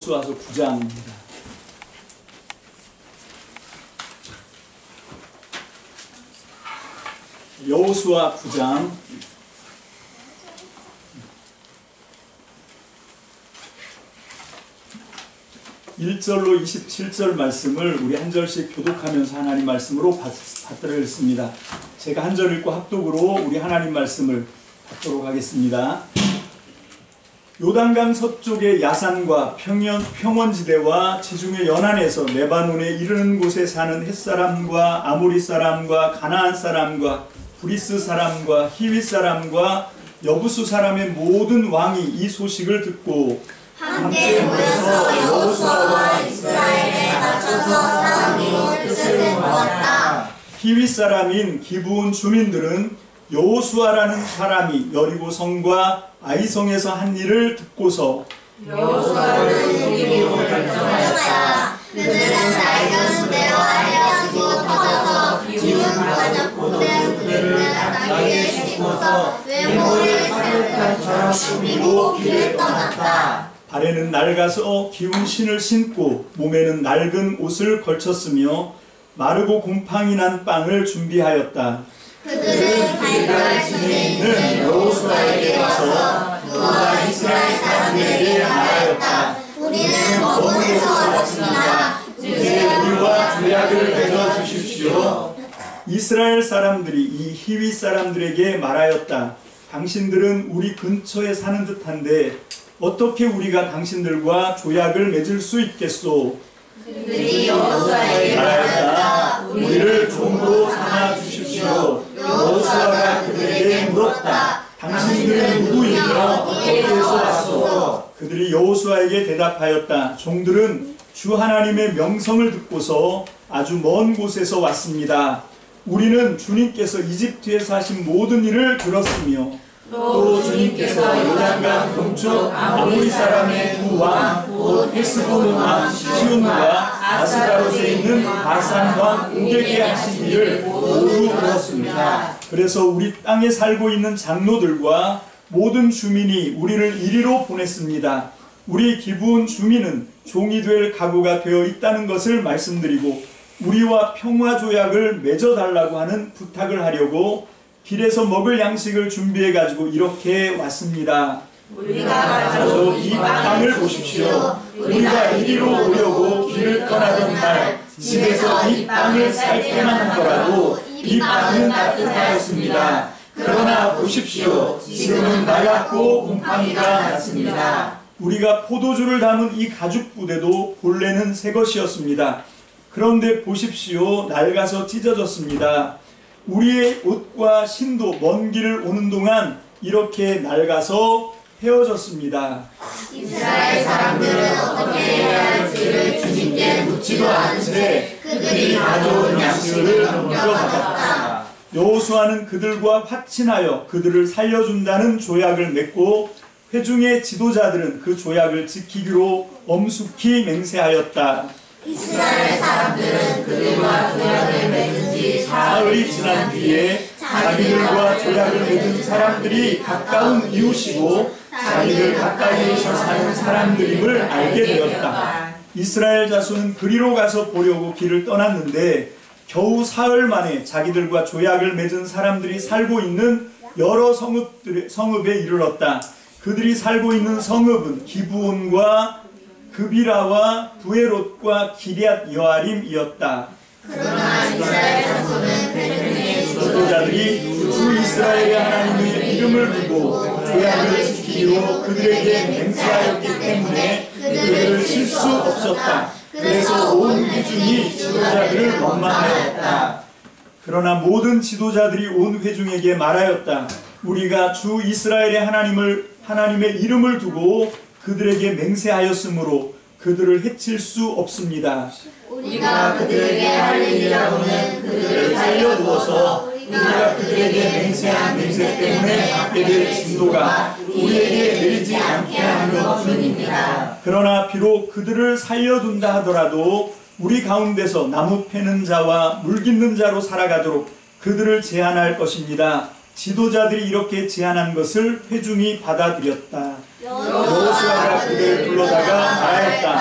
여호수아서 9장입니다. 여호수아 9장 1절로 27절 말씀을 우리 한 절씩 교독하면서 하나님 말씀으로 받들겠습니다. 제가 한 절 읽고 합독으로 우리 하나님 말씀을 받도록 하겠습니다. 요단강 서쪽의 야산과 평원지대와 지중해 연안에서 레바논에 이르는 곳에 사는 햇사람과 아모리 사람과 가나안 사람과 브리스 사람과 히윗 사람과 여부수 사람의 모든 왕이 이 소식을 듣고 함께 모여서 여호수아와 이스라엘에 맞춰서 싸우기로 뜻을 모았다. 히윗 사람인 기브온 주민들은 여호수아라는 사람이 여리고 성과 아이성에서 한 일을 듣고서 여호수아를 죽이기로 결정하였다. 그들은 낡은 배와 해가지고 터져서 기운 가졌고는 그들을 나귀에 싣고서 외모를 사육단처럼 꾸미고 길을 떠났다. 발에는 낡아서 기운 신을 신고 몸에는 낡은 옷을 걸쳤으며 마르고 곰팡이 난 빵을 준비하였다. 그들은 길갈 진에 있는 여호수아에게 와서 그와 이스라엘 사람들에게 말하였다. 우리는 먼 데서 왔습니다. 이제 우리와 조약을 맺어 주십시오. 이스라엘 사람들이 이 히윗 사람들에게 말하였다. 당신들은 우리 근처에 사는 듯한데 어떻게 우리가 당신들과 조약을 맺을 수 있겠소? 그들이 여호수아에게 말하였다. 우리를 종으로 삼아 주십시오. 여호수아가 그들에게 물었다. 당신들은 누구이며 어디에서 왔소? 그들이 여호수아에게 대답하였다. 종들은 주 하나님의 명성을 듣고서 아주 먼 곳에서 왔습니다. 우리는 주님께서 이집트에서 하신 모든 일을 들었으며 또 주님께서 요단강 동쪽 아모리 사람의 두 왕 곧 헤스본 왕 시온과 아스다롯에 있는 바산 왕 옥에게 하신 일을 모두 들었습니다. 그래서 우리 땅에 살고 있는 장로들과 모든 주민이 우리를 이리로 보냈습니다. 우리 기브온 주민은 종이 될 각오가 되어 있다는 것을 말씀드리고 우리와 평화 조약을 맺어달라고 하는 부탁을 하려고 길에서 먹을 양식을 준비해가지고 이렇게 왔습니다. 우리가 가져온 이 빵을 보십시오. 우리가 이리로 오려고 길을 떠나던 날 집에서 이 빵을 삶게만 하더라도 이 빵은 따뜻하였습니다. 그러나 보십시오. 지금은 낡았고 곰팡이가 났습니다. 우리가 포도주를 담은 이 가죽 부대도 본래는 새 것이었습니다. 그런데 보십시오. 낡아서 찢어졌습니다. 우리의 옷과 신도 먼 길을 오는 동안 이렇게 낡아서 헤어졌습니다. 이스라엘 사람들은 어떻게 해야 할지를 주님께 묻지도 않은 채 그들이 가져온 양식을 넘겨받았다. 여호수아는 그들과 화친하여 그들을 살려준다는 조약을 맺고 회중의 지도자들은 그 조약을 지키기로 엄숙히 맹세하였다. 이스라엘 사람들은 그들과 조약을 맺은 지 사흘이 지난 뒤에 자기들과 조약을 맺은 사람들이 가까운 이웃이고 자기들 가까이에서 사는 사람들임을 알게 되었다. 이스라엘 자손은 그리로 가서 보려고 길을 떠났는데 겨우 사흘 만에 자기들과 조약을 맺은 사람들이 살고 있는 여러 성읍에 이르렀다. 그들이 살고 있는 성읍은 기브온과 그비라와 부에롯과 기럇 여아림이었다. 그러나 이스라엘 자손은 회중의 지도자들이 주 이스라엘의 하나님의 이름을 두고 조약을 지키기로 그들에게 맹세하였기 때문에 그들을 칠 수 없었다. 그래서 온 회중이 지도자들을 원망하였다. 그러나 모든 지도자들이 온 회중에게 말하였다. 우리가 주 이스라엘의 하나님의 이름을 두고 그들에게 맹세하였으므로 그들을 해칠 수 없습니다. 우리가 그들에게 할 일이라고는 그들을 살려두어서 우리가 그들에게 맹세한 맹세 때문에 받게 될 진도가 우리에게 내리지 않게 하는 것뿐입니다. 그러나 비록 그들을 살려둔다 하더라도 우리 가운데서 나무 패는 자와 물 깃는 자로 살아가도록 그들을 제한할 것입니다. 지도자들이 이렇게 제안한 것을 회중이 받아들였다. 여호수아가 그들을 불러다가 말하였다.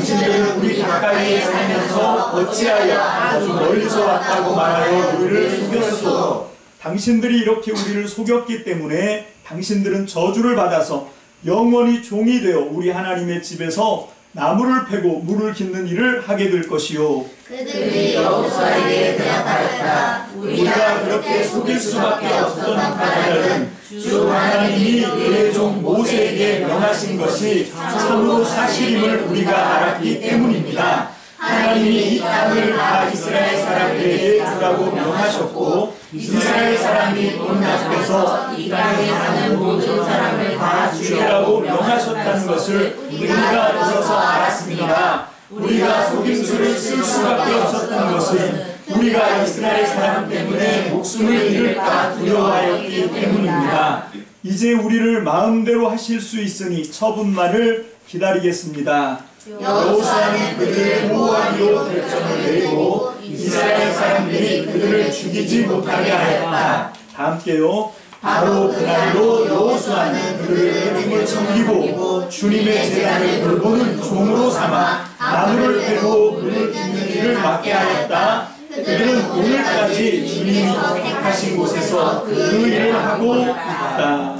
당신들은 우리 가까이에 살면서 어찌하여 아주 멀리서 왔다고 말하여 우리를 속였소. 당신들이 이렇게 우리를 속였기 때문에 당신들은 저주를 받아서 영원히 종이 되어 우리 하나님의 집에서 나무를 패고 물을 깃는 일을 하게 될 것이요. 그들이 여호수아에게 대답하였다. 우리가 그렇게 속일 수밖에 없었던 까닭은 주 하나님이 그의 종 모세에게 명하신 것이 참으로 사실임을 우리가 알았기 때문입니다. 하나님이 이 땅을 다 이스라엘 사람들에게 주라고 명하셨고 이스라엘 사람이 문 앞에서 이 땅에 사는 모든 사람을 다 죽이라고 명하셨다는 것을 우리가 들어서 알았습니다. 우리가 속임수를 쓸 수밖에 없었던 것은 우리가 이스라엘 사람 때문에 목숨을 잃을까 두려워하였기 때문입니다. 이제 우리를 마음대로 하실 수 있으니 처분만을 기다리겠습니다. 여호수아는 그들을 보호하기로 결정을 내리고 이스라엘 사람들이 그들을 죽이지 못하게 하였다. 다 함께요. 바로 그날로 여호수아는 그들을 죽음을 섬기고 주님의 제단을 돌보는 종으로 삼아 나무를 패고 물을 깃는 일을 맡게 하였다. 그들은 오늘까지 주님이 택하신 곳에서 그 일을 하고 있다.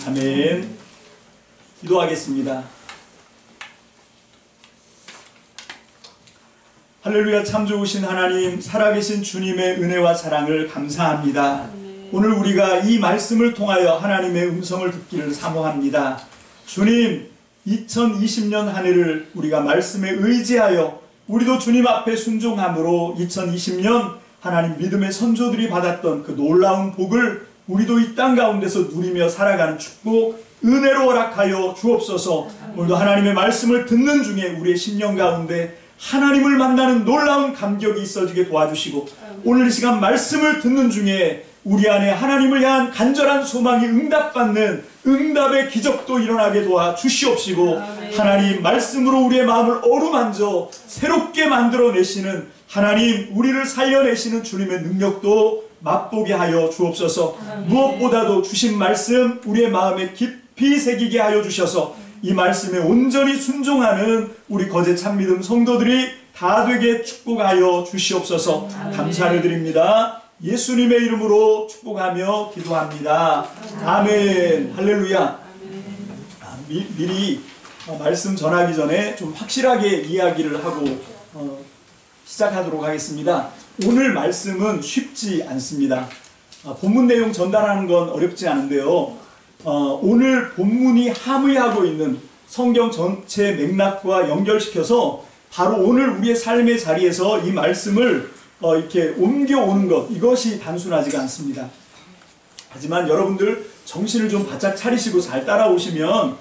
아멘. 기도하겠습니다. 할렐루야. 참 좋으신 하나님, 살아계신 주님의 은혜와 사랑을 감사합니다. 오늘 우리가 이 말씀을 통하여 하나님의 음성을 듣기를 사모합니다. 주님, 2020년 한 해를 우리가 말씀에 의지하여 우리도 주님 앞에 순종함으로 2020년 하나님 믿음의 선조들이 받았던 그 놀라운 복을 우리도 이 땅 가운데서 누리며 살아가는 축복 은혜로 허락하여 주옵소서. 오늘도 하나님의 말씀을 듣는 중에 우리의 심령 가운데 하나님을 만나는 놀라운 감격이 있어지게 도와주시고 오늘 이 시간 말씀을 듣는 중에 우리 안에 하나님을 향한 간절한 소망이 응답받는 응답의 기적도 일어나게 도와주시옵시고 하나님 말씀으로 우리의 마음을 어루만져 새롭게 만들어내시는 하나님 우리를 살려내시는 주님의 능력도 맛보게 하여 주옵소서. 무엇보다도 주신 말씀 우리의 마음에 깊이 새기게 하여 주셔서 이 말씀에 온전히 순종하는 우리 거제 참믿음 성도들이 다 되게 축복하여 주시옵소서. 감사를 드립니다. 예수님의 이름으로 축복하며 기도합니다. 아멘. 할렐루야. 미리 말씀 전하기 전에 좀 확실하게 이야기를 하고 시작하도록 하겠습니다. 오늘 말씀은 쉽지 않습니다. 본문 내용 전달하는 건 어렵지 않은데요. 오늘 본문이 함의하고 있는 성경 전체 맥락과 연결시켜서 바로 오늘 우리의 삶의 자리에서 이 말씀을 이렇게 옮겨오는 것, 이것이 단순하지가 않습니다. 하지만 여러분들 정신을 좀 바짝 차리시고 잘 따라오시면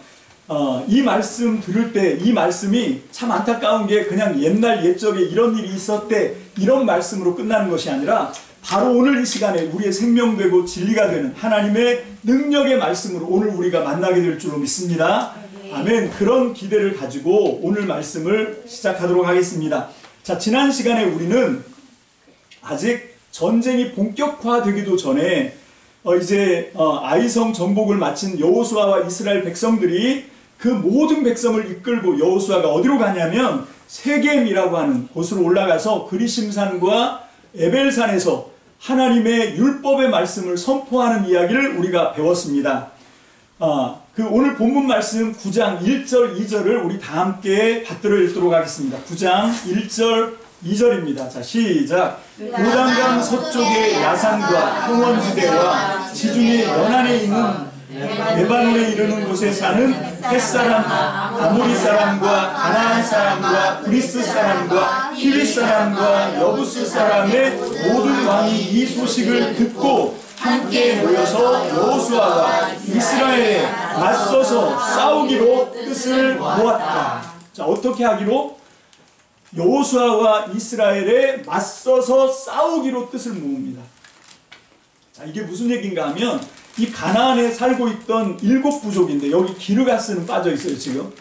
이 말씀 들을 때 이 말씀이 참 안타까운 게 그냥 옛날 옛적에 이런 일이 있었대 이런 말씀으로 끝나는 것이 아니라 바로 오늘 이 시간에 우리의 생명되고 진리가 되는 하나님의 능력의 말씀으로 오늘 우리가 만나게 될 줄로 믿습니다. 아멘. 그런 기대를 가지고 오늘 말씀을 시작하도록 하겠습니다. 자, 지난 시간에 우리는 아직 전쟁이 본격화되기도 전에 이제 아이성 정복을 마친 여호수아와 이스라엘 백성들이 그 모든 백성을 이끌고 여호수아가 어디로 가냐면 세겜이라고 하는 곳으로 올라가서 그리심산과 에벨산에서 하나님의 율법의 말씀을 선포하는 이야기를 우리가 배웠습니다. 그 오늘 본문 말씀 9장 1절 2절을 우리 다 함께 받들어 읽도록 하겠습니다. 9장 1절 2절입니다. 자, 시작. 요단강 서쪽의 야산과 평원지대와 지중해 연안에 있는 레바논에 이르는 곳에 사는 햇사람, 아모리 사람과 가나안 사람과 그리스 사람과 히윗 사람과 여부스 사람의 모든 왕이 이 소식을 듣고 함께 모여서 여호수아와 이스라엘에 맞서서 싸우기로 뜻을 모았다. 자, 어떻게 하기로? 여호수아와 이스라엘에 맞서서 싸우기로 뜻을 모읍니다. 자, 이게 무슨 얘기인가 하면 이 가나안에 살고 있던 7부족인데 여기 기르가스는 빠져 있어요. 지금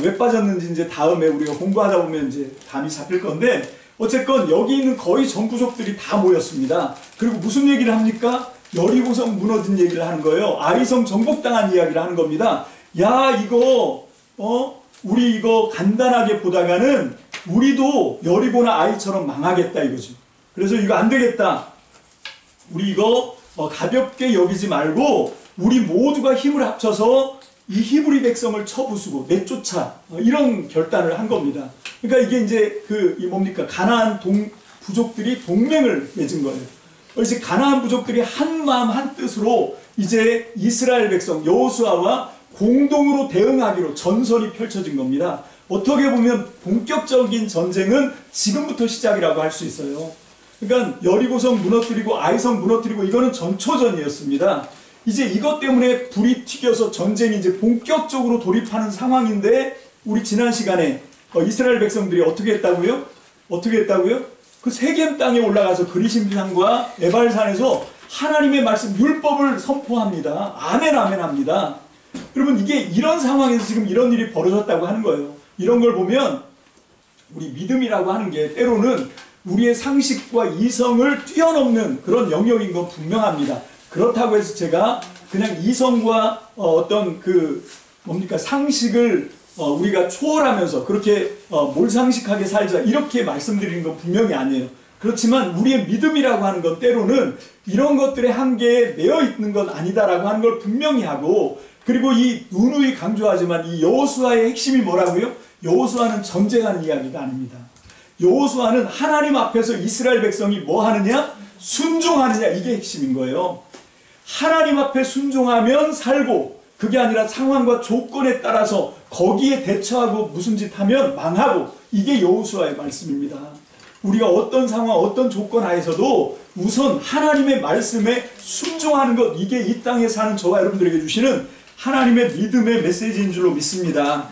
왜 빠졌는지 이제 다음에 우리가 공부하다 보면 이제 감이 잡힐 건데 어쨌건 여기 있는 거의 전 부족들이 다 모였습니다. 그리고 무슨 얘기를 합니까? 여리고성 무너진 얘기를 하는 거예요. 아이성 정복당한 이야기를 하는 겁니다. 야, 이거 우리 이거 간단하게 보다가는 우리도 여리고나 아이처럼 망하겠다 이거죠. 그래서 이거 안 되겠다. 우리 이거 가볍게 여기지 말고 우리 모두가 힘을 합쳐서 이 히브리 백성을 쳐부수고 내쫓아, 이런 결단을 한 겁니다. 그러니까 이게 이제 이 뭡니까? 가나안 부족들이 동맹을 맺은 거예요. 이제 가나안 부족들이 한 마음 한 뜻으로 이제 이스라엘 백성 여호수아와 공동으로 대응하기로 전선이 펼쳐진 겁니다. 어떻게 보면 본격적인 전쟁은 지금부터 시작이라고 할 수 있어요. 그러니까 여리고성 무너뜨리고 아이성 무너뜨리고 이거는 전초전이었습니다. 이제 이것 때문에 불이 튀겨서 전쟁이 이제 본격적으로 돌입하는 상황인데, 우리 지난 시간에 이스라엘 백성들이 어떻게 했다고요? 어떻게 했다고요? 그 세겜 땅에 올라가서 그리심산과 에발산에서 하나님의 말씀 율법을 선포합니다. 아멘 아멘 합니다. 여러분, 이게 이런 상황에서 지금 이런 일이 벌어졌다고 하는 거예요. 이런 걸 보면 우리 믿음이라고 하는 게 때로는 우리의 상식과 이성을 뛰어넘는 그런 영역인 건 분명합니다. 그렇다고 해서 제가 그냥 이성과 어떤 뭡니까 상식을 우리가 초월하면서 그렇게 몰상식하게 살자 이렇게 말씀드리는 건 분명히 아니에요. 그렇지만 우리의 믿음이라고 하는 건 때로는 이런 것들의 한계에 매여 있는 건 아니다라고 하는 걸 분명히 하고, 그리고 이 누누이 강조하지만 이 여호수아의 핵심이 뭐라고요? 여호수아는 전쟁하는 이야기가 아닙니다. 여호수아는 하나님 앞에서 이스라엘 백성이 뭐 하느냐? 순종하느냐, 이게 핵심인 거예요. 하나님 앞에 순종하면 살고, 그게 아니라 상황과 조건에 따라서 거기에 대처하고 무슨 짓 하면 망하고, 이게 여호수아의 말씀입니다. 우리가 어떤 상황, 어떤 조건 하에서도 우선 하나님의 말씀에 순종하는 것, 이게 이 땅에 사는 저와 여러분들에게 주시는 하나님의 믿음의 메시지인 줄로 믿습니다.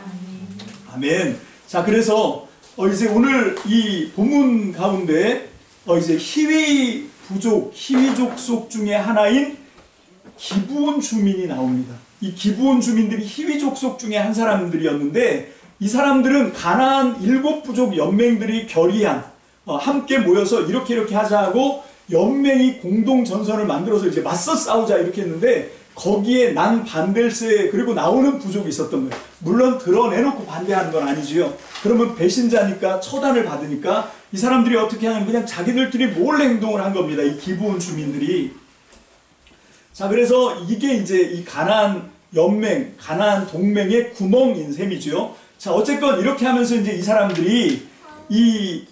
아멘. 자, 그래서 이제 오늘 이 본문 가운데 이제 히위 족속 중에 하나인 기브온 주민이 나옵니다. 이 기브온 주민들이 히위 족속 중에 한 사람들이었는데, 이 사람들은 가나안 7부족 연맹들이 결의한 함께 모여서 이렇게 하자 하고 연맹이 공동 전선을 만들어서 이제 맞서 싸우자 이렇게 했는데, 거기에 난 반댈세 그리고 나오는 부족이 있었던 거예요. 물론 드러내놓고 반대하는 건 아니지요. 그러면 배신자니까 처단을 받으니까 이 사람들이 어떻게 하냐면 그냥 자기들끼리 몰래 행동을 한 겁니다. 이 기브온 주민들이. 자, 그래서 이게 이제 이 가나안 연맹, 가나안 동맹의 구멍인 셈이죠. 자, 어쨌건 이렇게 하면서 이제 이 사람들이 이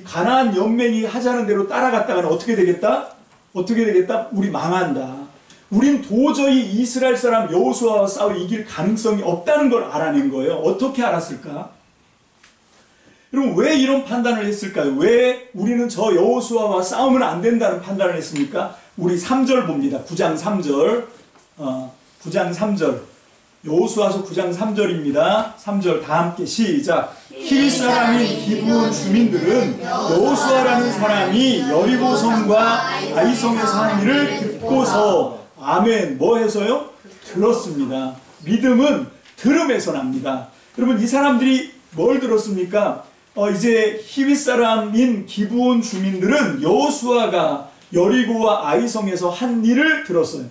가나안 연맹이 하자는 대로 따라갔다가는 어떻게 되겠다? 어떻게 되겠다? 우리 망한다. 우린 도저히 이스라엘 사람 여호수아와 싸워 이길 가능성이 없다는 걸 알아낸 거예요. 어떻게 알았을까? 여러분, 왜 이런 판단을 했을까요? 왜 우리는 저 여호수아와 싸우면 안 된다는 판단을 했습니까? 우리 3절 봅니다. 9장 3절. 9장 3절. 여호수아서 9장 3절입니다. 3절 다 함께 시작. 히윗 사람인 기브온 주민들은 여호수아라는 사람이 여리고성과 아이성에서 한 일을 듣고서, 아멘, 뭐 해서요? 들었습니다. 믿음은 들음에서 납니다. 여러분, 이 사람들이 뭘 들었습니까? 이제 히윗 사람인 기브온 주민들은 여호수아가 여리고와 아이성에서 한 일을 들었어요.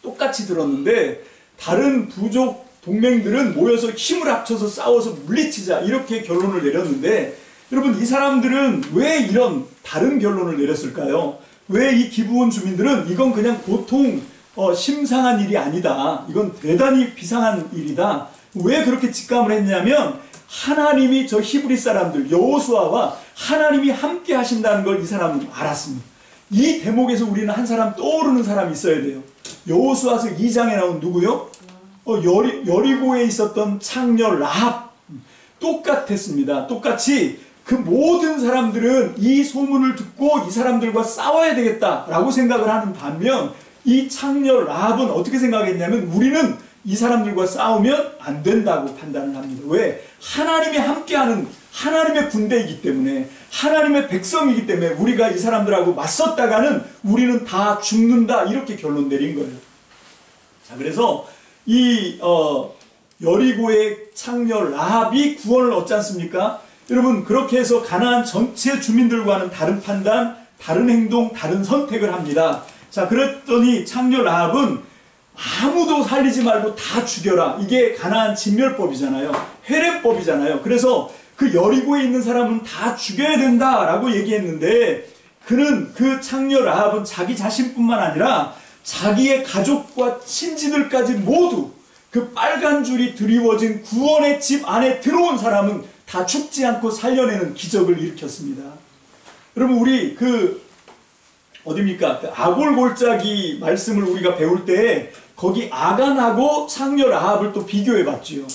똑같이 들었는데 다른 부족 동맹들은 모여서 힘을 합쳐서 싸워서 물리치자 이렇게 결론을 내렸는데, 여러분, 이 사람들은 왜 이런 다른 결론을 내렸을까요? 왜 이 기브온 주민들은 이건 그냥 보통 심상한 일이 아니다, 이건 대단히 비상한 일이다, 왜 그렇게 직감을 했냐면 하나님이 저 히브리 사람들 여호수아와 하나님이 함께 하신다는 걸 이 사람은 알았습니다. 이 대목에서 우리는 한 사람 떠오르는 사람이 있어야 돼요. 여호수아서 2장에 나온 누구요? 여리고에 있었던 창녀 라합. 똑같았습니다. 똑같이 그 모든 사람들은 이 소문을 듣고 이 사람들과 싸워야 되겠다라고 생각을 하는 반면, 이 창녀 라합은 어떻게 생각했냐면 우리는 이 사람들과 싸우면 안 된다고 판단을 합니다. 왜? 하나님이 함께하는 하나님의 군대이기 때문에, 하나님의 백성이기 때문에 우리가 이 사람들하고 맞섰다가는 우리는 다 죽는다, 이렇게 결론 내린 거예요. 자, 그래서 이 여리고의 창녀 라합이 구원을 얻지 않습니까? 여러분, 그렇게 해서 가나안 전체 주민들과는 다른 판단, 다른 행동, 다른 선택을 합니다. 자, 그랬더니 창녀 라합은 아무도 살리지 말고 다 죽여라. 이게 가나안 진멸법이잖아요. 회례법이잖아요. 그래서 그 여리고에 있는 사람은 다 죽여야 된다라고 얘기했는데, 그는 그 창녀 라합은 자기 자신뿐만 아니라 자기의 가족과 친지들까지 모두 그 빨간 줄이 드리워진 구원의 집 안에 들어온 사람은 다 죽지 않고 살려내는 기적을 일으켰습니다. 여러분, 우리 어딥니까? 그 아골골짜기 말씀을 우리가 배울 때 거기 아간하고 창녀 라합을 또 비교해 봤지요.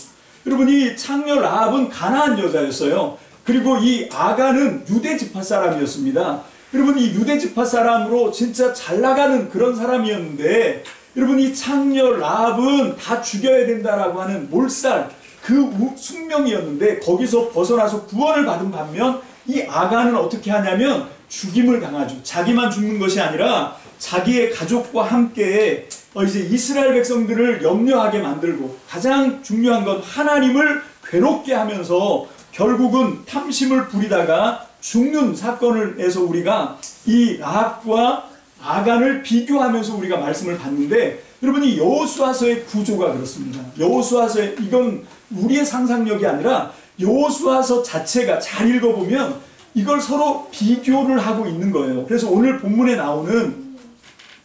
여러분, 이 창녀 라합은 가나안 여자였어요. 그리고 이 아간은 유대 지파 사람이었습니다. 여러분, 이 유대 지파 사람으로 진짜 잘 나가는 그런 사람이었는데, 여러분, 이 창녀 라합은 다 죽여야 된다라고 하는 몰살, 그 숙명이었는데 거기서 벗어나서 구원을 받은 반면 이 아간은 어떻게 하냐면 죽임을 당하죠. 자기만 죽는 것이 아니라 자기의 가족과 함께 이제 이스라엘 백성들을 염려하게 만들고, 가장 중요한 건 하나님을 괴롭게 하면서 결국은 탐심을 부리다가 죽는 사건을 해서 우리가 이 라합과 아간을 비교하면서 우리가 말씀을 봤는데, 여러분, 이 여호수아서의 구조가 그렇습니다. 여호수아서의, 이건 우리의 상상력이 아니라 여호수아서 자체가 잘 읽어보면 이걸 서로 비교를 하고 있는 거예요. 그래서 오늘 본문에 나오는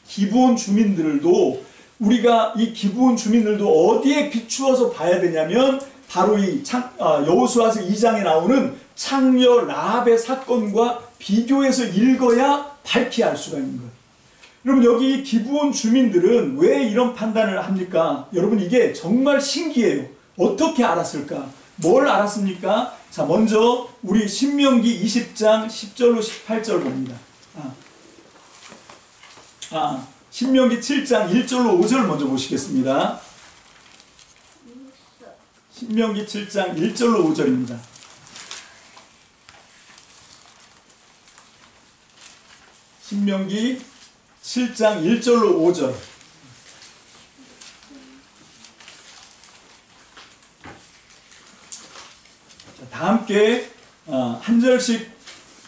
기브온 주민들도, 우리가 이 기브온 주민들도 어디에 비추어서 봐야 되냐면 바로 이 여호수아서 2장에 나오는 창녀 라합의 사건과 비교해서 읽어야 밝히 알 수가 있는 거예요. 여러분, 여기 기브온 주민들은 왜 이런 판단을 합니까? 여러분, 이게 정말 신기해요. 어떻게 알았을까? 뭘 알았습니까? 자, 먼저 우리 신명기 20장 10절로 18절 봅니다. 신명기 7장 1절로 5절 먼저 보시겠습니다. 신명기 7장 1절로 5절입니다. 신명기 7장 1절로 5절. 다 함께 한 절씩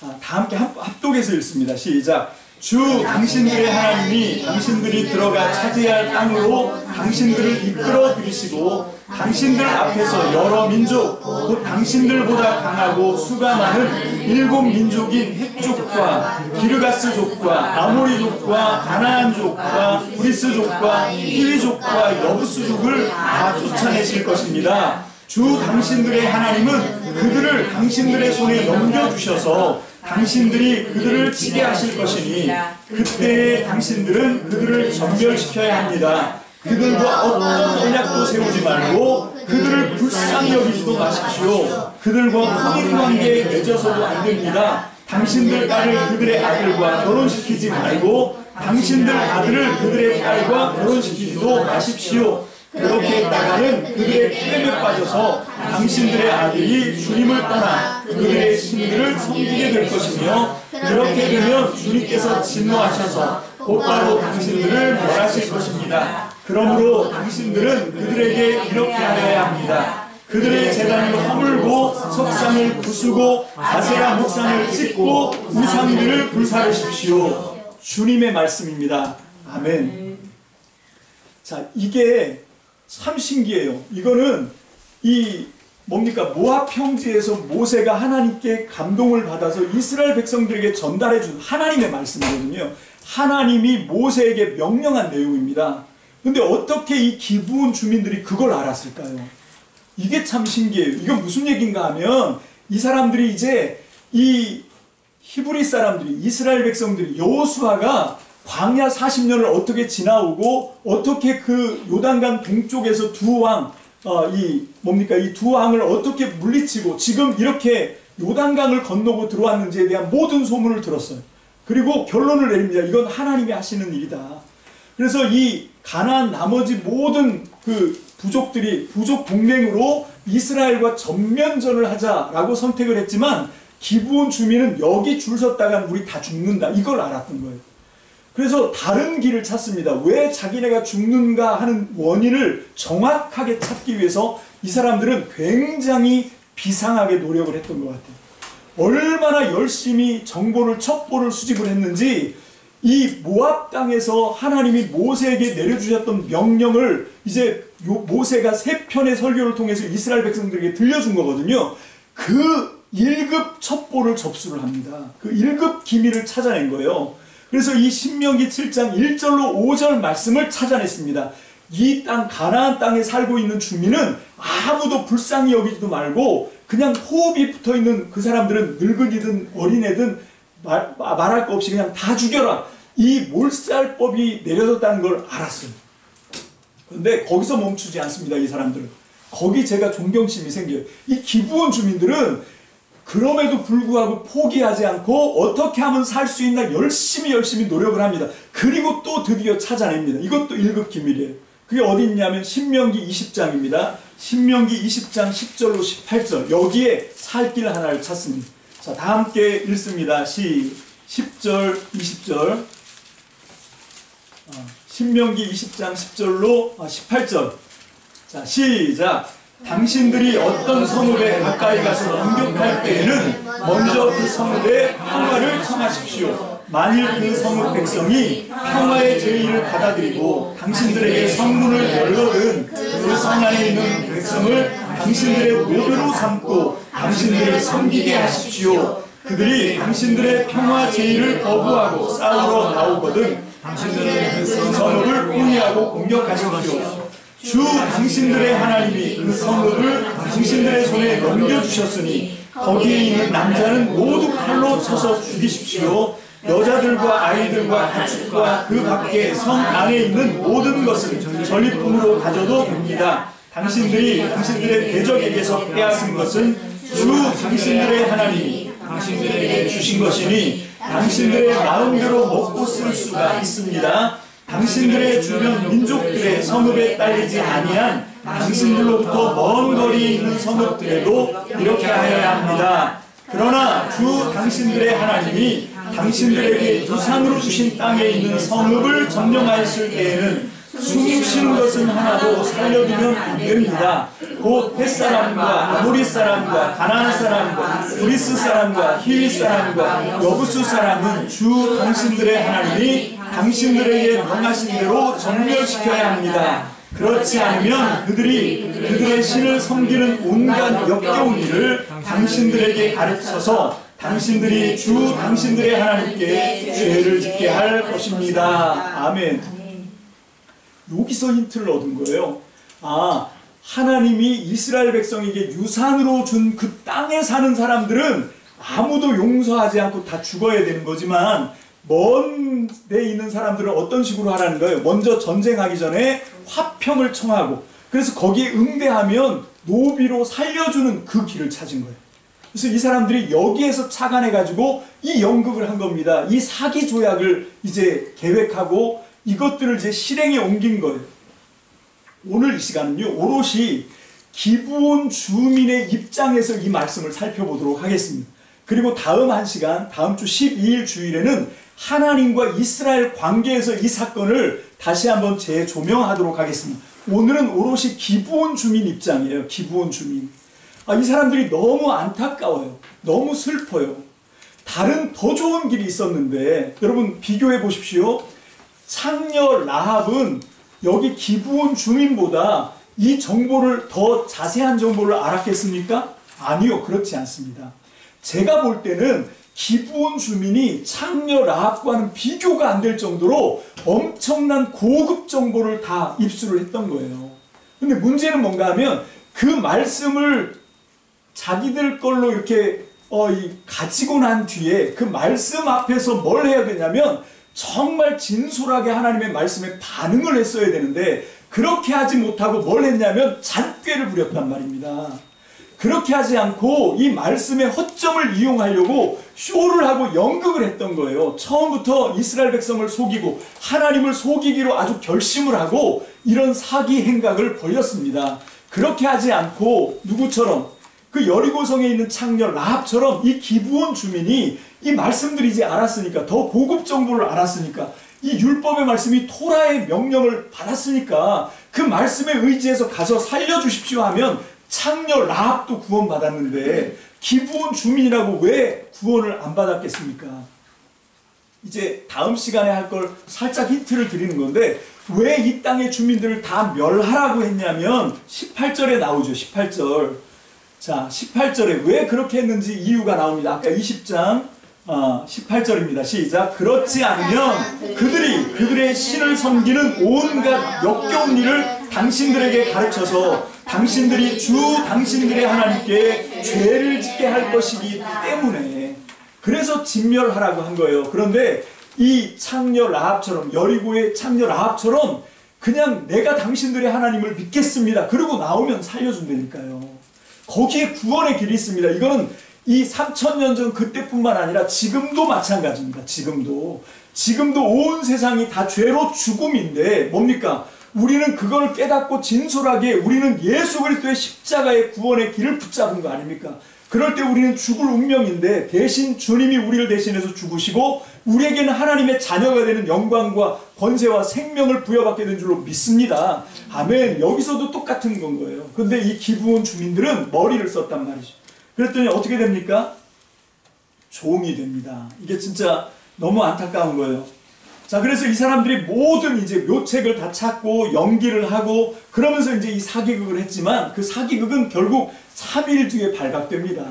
다 함께 합독해서 읽습니다. 시작. 주 당신들의 하나님이 당신들이 들어가 차지할 땅으로 당신들을 이끌어 들이시고 당신들 앞에서 여러 민족 곧 당신들보다 강하고 수가 많은 7 민족인 헷족과 기르가스족과 아모리족과 가나안족과 브리스족과 히위족과 여부스족을 다 쫓아내실 것입니다. 주 당신들의 하나님은 그들을 당신들의 손에 넘겨주셔서 당신들이 그들을 치게 하실 것이니 그때에 당신들은 그들을 전멸시켜야 합니다. 그들과 어떤 언약도 세우지 말고 그들을 불쌍히 여기지도 마십시오. 그들과 혼인관계에 맺어서도 안 됩니다. 당신들 딸을 그들의 아들과 결혼시키지 말고 당신들 아들을 그들의 딸과 결혼시키지도 마십시오. 그렇게 했다가는 그들의 꾀에 빠져서 당신들의 아들이 주님을 떠나 그들의 신들을 섬기게 될 것이며, 그렇게 되면 주님께서 진노하셔서 곧바로 당신들을 멸하실 것입니다. 그러므로 당신들은 그들에게 이렇게 하여야 합니다. 그들의 제단을 허물고 석상을 부수고 아세라 목상을 찢고 우상들을 불사르십시오. 주님의 말씀입니다. 아멘. 자, 이게 참 신기해요. 이거는 모압 평지에서 모세가 하나님께 감동을 받아서 이스라엘 백성들에게 전달해 준 하나님의 말씀이거든요. 하나님이 모세에게 명령한 내용입니다. 근데 어떻게 이 기브온 주민들이 그걸 알았을까요? 이게 참 신기해요. 이건 무슨 얘기인가 하면 이 사람들이 이제 이 히브리 사람들이, 이스라엘 백성들이, 여호수아가 광야 40년을 어떻게 지나오고 어떻게 그 요단강 동쪽에서 이 두 왕을 어떻게 물리치고 지금 이렇게 요단강을 건너고 들어왔는지에 대한 모든 소문을 들었어요. 그리고 결론을 내립니다. 이건 하나님이 하시는 일이다. 그래서 이 가나안 나머지 모든 그 부족들이 부족 동맹으로 이스라엘과 전면전을 하자라고 선택을 했지만, 기브온 주민은 여기 줄 섰다간 우리 다 죽는다, 이걸 알았던 거예요. 그래서 다른 길을 찾습니다. 왜 자기네가 죽는가 하는 원인을 정확하게 찾기 위해서 이 사람들은 굉장히 비상하게 노력을 했던 것 같아요. 얼마나 열심히 정보를 첩보를 수집을 했는지 이 모압 땅에서 하나님이 모세에게 내려주셨던 명령을 이제 모세가 세 편의 설교를 통해서 이스라엘 백성들에게 들려준 거거든요. 그 1급 첩보를 접수를 합니다. 그 1급 기밀을 찾아낸 거예요. 그래서 이 신명기 7장 1절로 5절 말씀을 찾아냈습니다. 이 땅 가나안 땅에 살고 있는 주민은 아무도 불쌍히 여기지도 말고 그냥 호흡이 붙어있는 그 사람들은 늙은이든 어린애든 말할 거 없이 그냥 다 죽여라. 이 몰살법이 내려졌다는 걸 알았어요. 그런데 거기서 멈추지 않습니다. 이 사람들은. 거기 제가 존경심이 생겨요. 이 기브온 주민들은 그럼에도 불구하고 포기하지 않고 어떻게 하면 살 수 있나 열심히 노력을 합니다. 그리고 또 드디어 찾아냅니다. 이것도 1급 기밀이에요. 그게 어디 있냐면 신명기 20장입니다. 신명기 20장 10절로 18절. 여기에 살 길 하나를 찾습니다. 자, 다 함께 읽습니다. 10절, 20절. 신명기 20장 10절로 18절. 자, 시작. 당신들이 어떤 성읍에 가까이 가서 공격할 때에는 먼저 그 성읍에 평화를 청하십시오. 만일 그 성읍 백성이 평화의 제의를 받아들이고 당신들에게 성문을 열거든 그 성 안에 있는 백성을 당신들의 노비로 삼고 당신들을 섬기게 하십시오. 그들이 당신들의 평화 제의를 거부하고 싸우러 나오거든 당신들은 그 성읍을 포위하고 공격하십시오. 주 당신들의 하나님이 그 성읍을 당신들의 손에 넘겨주셨으니 거기에 있는 남자는 모두 칼로 쳐서 죽이십시오. 여자들과 아이들과 가축과 그 밖에 성 안에 있는 모든 것을 전리품으로 가져도 됩니다. 당신들이 당신들의 대적에게서 빼앗은 것은 주 당신들의 하나님이 당신들에게 주신 것이니 당신들의 마음대로 먹고 쓸 수가 있습니다. 당신들의 주변 민족들의 성읍에 딸리지 아니한 당신들로부터 먼 거리에 있는 성읍들에도 이렇게 하여야 합니다. 그러나 주 당신들의 하나님이 당신들에게 유산으로 주신 땅에 있는 성읍을 점령하였을 때에는 숨쉬는 것은 하나도 살려두면 안 됩니다. 곧 햇사람과 아모리 사람과 가나안 사람과 브리스 사람과 히윗 사람과 여부수 사람은 주 당신들의 하나님이 당신들에게 명하신 대로 정멸시켜야 합니다. 그렇지 않으면 그들이 그들의 신을 섬기는 온갖 역겨운 일을 당신들에게 가르쳐서 당신들이 주 당신들의 하나님께 죄를 짓게 할 것입니다. 아멘. 여기서 힌트를 얻은 거예요. 아, 하나님이 이스라엘 백성에게 유산으로 준 그 땅에 사는 사람들은 아무도 용서하지 않고 다 죽어야 되는 거지만 먼 데 있는 사람들은 어떤 식으로 하라는 거예요? 먼저 전쟁하기 전에 화평을 청하고 그래서 거기에 응대하면 노비로 살려주는 그 길을 찾은 거예요. 그래서 이 사람들이 여기에서 착안해가지고 이 연극을 한 겁니다. 이 사기 조약을 이제 계획하고 이것들을 이제 실행에 옮긴 거예요. 오늘 이 시간은요, 오롯이 기브온 주민의 입장에서 이 말씀을 살펴보도록 하겠습니다. 그리고 다음 한 시간, 다음 주 12일 주일에는 하나님과 이스라엘 관계에서 이 사건을 다시 한번 재조명하도록 하겠습니다. 오늘은 오롯이 기브온 주민 입장이에요. 기브온 주민. 이 사람들이 너무 안타까워요. 너무 슬퍼요. 다른 더 좋은 길이 있었는데 여러분 비교해 보십시오. 창녀 라합은 여기 기브온 주민보다 이 정보를 더 자세한 정보를 알았겠습니까? 아니요, 그렇지 않습니다. 제가 볼 때는 기브온 주민이 창녀 라합과는 비교가 안 될 정도로 엄청난 고급 정보를 다 입수를 했던 거예요. 근데 문제는 뭔가 하면 그 말씀을 자기들 걸로 이렇게 가지고 난 뒤에 그 말씀 앞에서 뭘 해야 되냐면 정말 진솔하게 하나님의 말씀에 반응을 했어야 되는데 그렇게 하지 못하고 뭘 했냐면 잣꾀를 부렸단 말입니다. 그렇게 하지 않고 이 말씀의 허점을 이용하려고 쇼를 하고 연극을 했던 거예요. 처음부터 이스라엘 백성을 속이고 하나님을 속이기로 아주 결심을 하고 이런 사기 행각을 벌였습니다. 그렇게 하지 않고 누구처럼 그 여리고성에 있는 창녀 라합처럼 이 기브온 주민이 이 말씀들이 이제 알았으니까 더 고급 정보를 알았으니까 이 율법의 말씀이 토라의 명령을 받았으니까 그 말씀에 의지해서 가서 살려주십시오 하면 창녀 라합도 구원받았는데 기브온 주민이라고 왜 구원을 안 받았겠습니까? 이제 다음 시간에 할 걸 살짝 힌트를 드리는 건데, 왜 이 땅의 주민들을 다 멸하라고 했냐면 18절에 나오죠. 18절. 자, 18절에 왜 그렇게 했는지 이유가 나옵니다. 아까 20장 18절입니다. 시작. 그렇지 않으면 그들의 신을 섬기는 온갖 역겨운 일을 당신들에게 가르쳐서 당신들이 당신들의 하나님께 죄를 짓게 할 것이기 때문에, 그래서 진멸하라고 한 거예요. 그런데 이 창녀 라합처럼, 여리고의 창녀 라합처럼 그냥 내가 당신들의 하나님을 믿겠습니다, 그러고 나오면 살려준다니까요. 거기에 구원의 길이 있습니다. 이거는 이 3000년 전 그때뿐만 아니라 지금도 마찬가지입니다. 지금도 온 세상이 다 죄로 죽음인데 뭡니까? 우리는 그걸 깨닫고 진솔하게 우리는 예수 그리스도의 십자가의 구원의 길을 붙잡은 거 아닙니까? 그럴 때 우리는 죽을 운명인데 대신 주님이 우리를 대신해서 죽으시고 우리에게는 하나님의 자녀가 되는 영광과 권세와 생명을 부여받게 된 줄로 믿습니다. 아멘. 여기서도 똑같은 건 거예요. 근데 이 기브온 주민들은 머리를 썼단 말이죠. 그랬더니 어떻게 됩니까? 종이 됩니다. 이게 진짜 너무 안타까운 거예요. 자, 그래서 이 사람들이 모든 이제 묘책을 다 찾고 연기를 하고 그러면서 이제 이 사기극을 했지만 그 사기극은 결국 3일 뒤에 발각됩니다.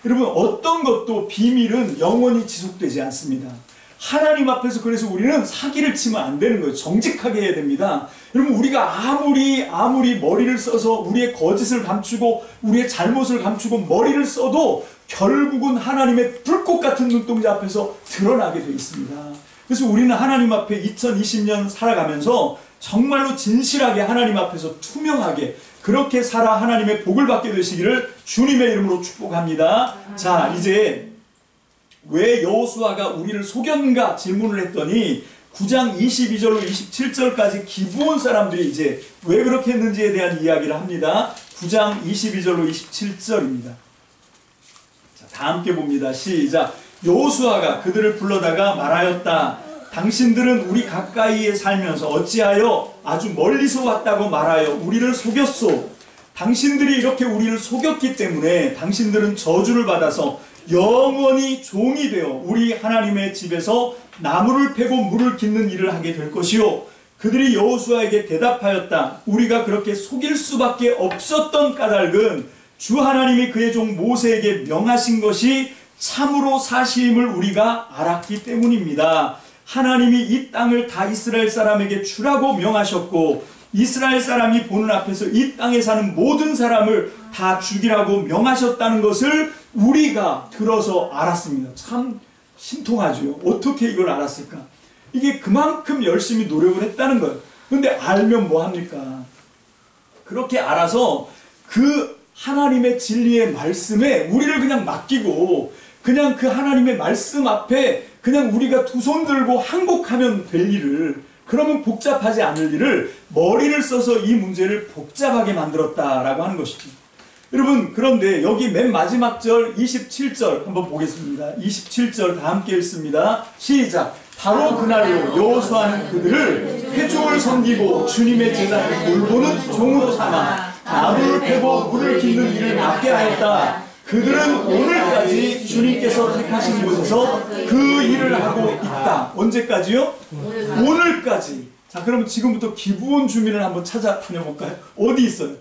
여러분, 어떤 것도 비밀은 영원히 지속되지 않습니다. 하나님 앞에서 그래서 우리는 사기를 치면 안 되는 거예요. 정직하게 해야 됩니다. 여러분, 우리가 아무리 머리를 써서 우리의 거짓을 감추고 우리의 잘못을 감추고 머리를 써도 결국은 하나님의 불꽃 같은 눈동자 앞에서 드러나게 되어 있습니다. 그래서 우리는 하나님 앞에 2020년 살아가면서 정말로 진실하게 하나님 앞에서 투명하게 그렇게 살아 하나님의 복을 받게 되시기를 주님의 이름으로 축복합니다. 자, 이제 왜 여호수아가 우리를 속였는가 질문을 했더니 9장 22절로 27절까지 기브온 사람들이 이제 왜 그렇게 했는지에 대한 이야기를 합니다. 9장 22절로 27절입니다. 자, 다 함께 봅니다. 시작. 여호수아가 그들을 불러다가 말하였다. 당신들은 우리 가까이에 살면서 어찌하여 아주 멀리서 왔다고 말하여 우리를 속였소. 당신들이 이렇게 우리를 속였기 때문에 당신들은 저주를 받아서 영원히 종이 되어 우리 하나님의 집에서 나무를 패고 물을 깃는 일을 하게 될 것이요. 그들이 여호수아에게 대답하였다. 우리가 그렇게 속일 수밖에 없었던 까닭은 주 하나님이 그의 종 모세에게 명하신 것이 참으로 사실임을 우리가 알았기 때문입니다. 하나님이 이 땅을 다 이스라엘 사람에게 주라고 명하셨고 이스라엘 사람이 보는 앞에서 이 땅에 사는 모든 사람을 다 죽이라고 명하셨다는 것을 우리가 들어서 알았습니다. 참 신통하죠. 어떻게 이걸 알았을까? 이게 그만큼 열심히 노력을 했다는 거예요. 근데 알면 뭐합니까? 그렇게 알아서 그 하나님의 진리의 말씀에 우리를 그냥 맡기고 그냥 그 하나님의 말씀 앞에 그냥 우리가 두 손 들고 항복하면 될 일을, 그러면 복잡하지 않을 일을 머리를 써서 이 문제를 복잡하게 만들었다라고 하는 것이죠. 여러분, 그런데 여기 맨 마지막 절 27절 한번 보겠습니다. 27절 다 함께 읽습니다. 시작. 바로 그날로 여호수아는 그들을 회중을 섬기고 주님의 제사를 돌보는 종으로 삼아 나무를 패고 물을 깃는 일을 맡게 하였다. 그들은 오늘까지 주님께서 택하신 곳에서 그 일을 하고 있다. 언제까지요? 오늘까지. 자, 그러면 지금부터 기브온 주민을 한번 찾아다녀볼까요? 어디 있어요?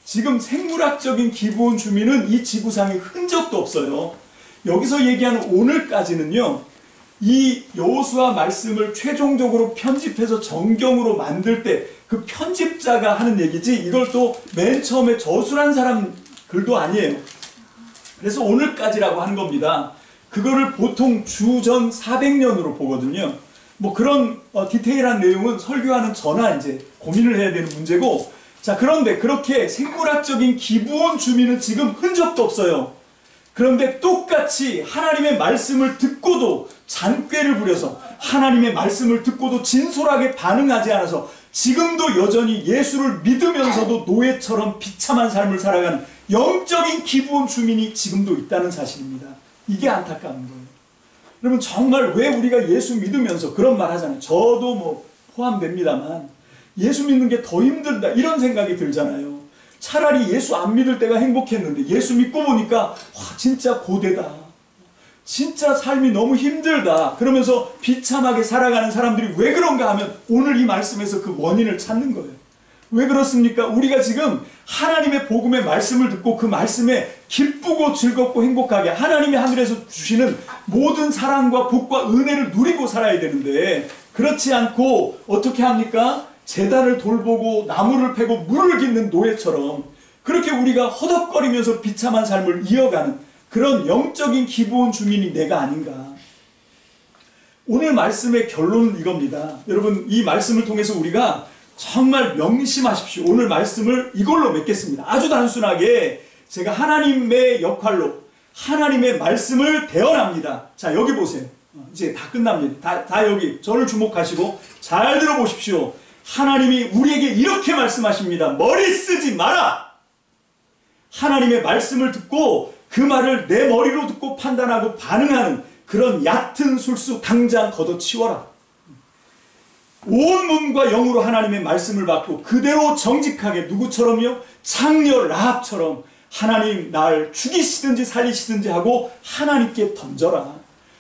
지금 생물학적인 기브온 주민은 이 지구상에 흔적도 없어요. 여기서 얘기하는 오늘까지는요, 이 여호수아 말씀을 최종적으로 편집해서 정경으로 만들 때 그 편집자가 하는 얘기지, 이걸 또 맨 처음에 저술한 사람 글도 아니에요. 그래서 오늘까지라고 하는 겁니다. 그거를 보통 주전 400년으로 보거든요. 뭐 그런 디테일한 내용은 설교하는 저나 이제 고민을 해야 되는 문제고, 자, 그런데 그렇게 생물학적인 기브온 주민은 지금 흔적도 없어요. 그런데 똑같이 하나님의 말씀을 듣고도 잔꾀를 부려서 하나님의 말씀을 듣고도 진솔하게 반응하지 않아서 지금도 여전히 예수를 믿으면서도 노예처럼 비참한 삶을 살아가는 영적인 기브온 주민이 지금도 있다는 사실입니다. 이게 안타까운 거예요. 여러분, 정말 왜 우리가 예수 믿으면서 그런 말 하잖아요. 저도 뭐 포함됩니다만 예수 믿는 게 더 힘들다 이런 생각이 들잖아요. 차라리 예수 안 믿을 때가 행복했는데 예수 믿고 보니까 와, 진짜 고되다. 진짜 삶이 너무 힘들다. 그러면서 비참하게 살아가는 사람들이 왜 그런가 하면 오늘 이 말씀에서 그 원인을 찾는 거예요. 왜 그렇습니까? 우리가 지금 하나님의 복음의 말씀을 듣고 그 말씀에 기쁘고 즐겁고 행복하게 하나님이 하늘에서 주시는 모든 사랑과 복과 은혜를 누리고 살아야 되는데 그렇지 않고 어떻게 합니까? 재단을 돌보고 나무를 패고 물을 깃는 노예처럼 그렇게 우리가 허덕거리면서 비참한 삶을 이어가는 그런 영적인 기부온 주민이 내가 아닌가. 오늘 말씀의 결론은 이겁니다. 여러분, 이 말씀을 통해서 우리가 정말 명심하십시오. 오늘 말씀을 이걸로 맺겠습니다. 아주 단순하게 제가 하나님의 역할로 하나님의 말씀을 대언합니다. 자, 여기 보세요. 이제 다 끝납니다. 다 여기 저를 주목하시고 잘 들어보십시오. 하나님이 우리에게 이렇게 말씀하십니다. 머리 쓰지 마라. 하나님의 말씀을 듣고 그 말을 내 머리로 듣고 판단하고 반응하는 그런 얕은 술수 당장 걷어치워라. 온 몸과 영으로 하나님의 말씀을 받고 그대로 정직하게 누구처럼요? 창녀 라합처럼 하나님 날 죽이시든지 살리시든지 하고 하나님께 던져라.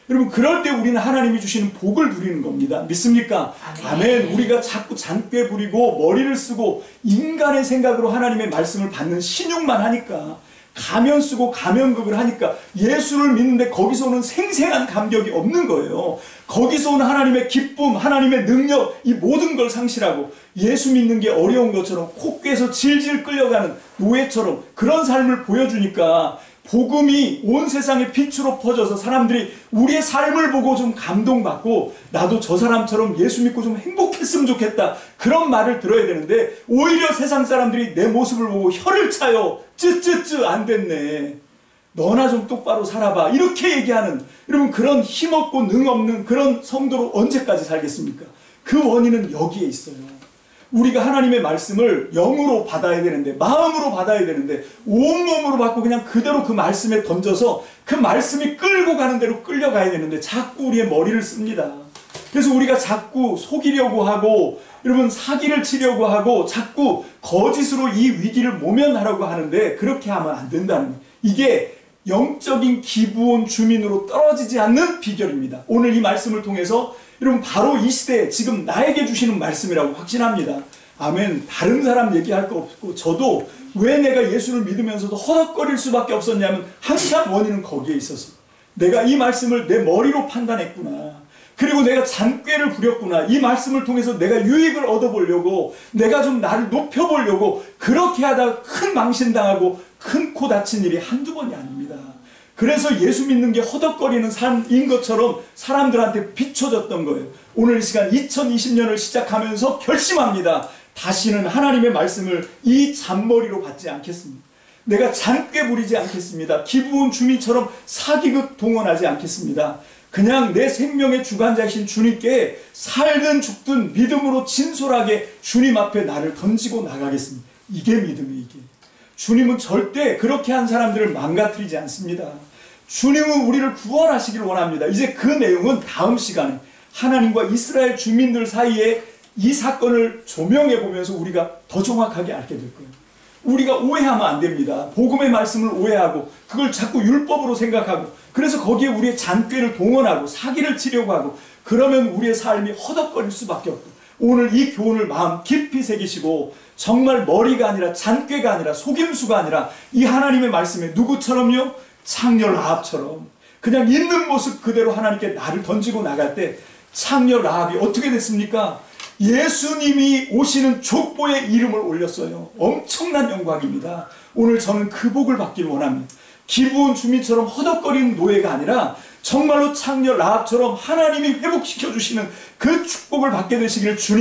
여러분, 그럴 때 우리는 하나님이 주시는 복을 누리는 겁니다. 믿습니까? 아멘. 우리가 자꾸 잔꾀 부리고 머리를 쓰고 인간의 생각으로 하나님의 말씀을 받는 신용만 하니까 가면 쓰고 가면극을 하니까 예수를 믿는데 거기서 오는 생생한 감격이 없는 거예요. 거기서 오는 하나님의 기쁨, 하나님의 능력, 이 모든 걸 상실하고 예수 믿는 게 어려운 것처럼 코끼에서 질질 끌려가는 노예처럼 그런 삶을 보여주니까 복음이 온 세상에 빛으로 퍼져서 사람들이 우리의 삶을 보고 좀 감동받고 나도 저 사람처럼 예수 믿고 좀 행복했으면 좋겠다. 그런 말을 들어야 되는데 오히려 세상 사람들이 내 모습을 보고 혀를 차요. 쯔쯔쯔 안 됐네. 너나 좀 똑바로 살아봐. 이렇게 얘기하는 여러분 그런 힘없고 능없는 그런 성도로 언제까지 살겠습니까? 그 원인은 여기에 있어요. 우리가 하나님의 말씀을 영으로 받아야 되는데 마음으로 받아야 되는데 온몸으로 받고 그냥 그대로 그 말씀에 던져서 그 말씀이 끌고 가는 대로 끌려가야 되는데 자꾸 우리의 머리를 씁니다. 그래서 우리가 자꾸 속이려고 하고 여러분 사기를 치려고 하고 자꾸 거짓으로 이 위기를 모면하려고 하는데 그렇게 하면 안 된다는 거예요. 이게 영적인 기부온 주민으로 떨어지지 않는 비결입니다. 오늘 이 말씀을 통해서 여러분 바로 이 시대에 지금 나에게 주시는 말씀이라고 확신합니다. 아멘. 다른 사람 얘기할 거 없고 저도 왜 내가 예수를 믿으면서도 허덕거릴 수밖에 없었냐면 항상 원인은 거기에 있어서 내가 이 말씀을 내 머리로 판단했구나. 그리고 내가 잔꾀를 부렸구나. 이 말씀을 통해서 내가 유익을 얻어보려고 내가 좀 나를 높여보려고 그렇게 하다가 큰 망신당하고 큰 코 다친 일이 한두 번이 아닙니다. 그래서 예수 믿는 게 허덕거리는 삶인 것처럼 사람들한테 비춰졌던 거예요. 오늘 이 시간 2020년을 시작하면서 결심합니다. 다시는 하나님의 말씀을 이 잔머리로 받지 않겠습니다. 내가 잔꾀 부리지 않겠습니다. 기부온 주민처럼 사기극 동원하지 않겠습니다. 그냥 내 생명의 주관자이신 주님께 살든 죽든 믿음으로 진솔하게 주님 앞에 나를 던지고 나가겠습니다. 이게 믿음이에요. 이게. 주님은 절대 그렇게 한 사람들을 망가뜨리지 않습니다. 주님은 우리를 구원하시기를 원합니다. 이제 그 내용은 다음 시간에 하나님과 이스라엘 주민들 사이에 이 사건을 조명해 보면서 우리가 더 정확하게 알게 될 거예요. 우리가 오해하면 안 됩니다. 복음의 말씀을 오해하고 그걸 자꾸 율법으로 생각하고 그래서 거기에 우리의 잔꾀를 동원하고 사기를 치려고 하고 그러면 우리의 삶이 허덕거릴 수밖에 없고 오늘 이 교훈을 마음 깊이 새기시고 정말 머리가 아니라 잔꾀가 아니라 속임수가 아니라 이 하나님의 말씀에 누구처럼요? 창녀 라합처럼 그냥 있는 모습 그대로 하나님께 나를 던지고 나갈 때 창녀 라합이 어떻게 됐습니까? 예수님이 오시는 족보에 이름을 올렸어요. 엄청난 영광입니다. 오늘 저는 그 복을 받기를 원합니다. 기부온 주민처럼 허덕거리는 노예가 아니라 정말로 창녀 라합처럼 하나님이 회복시켜 주시는 그 축복을 받게 되시기를 주님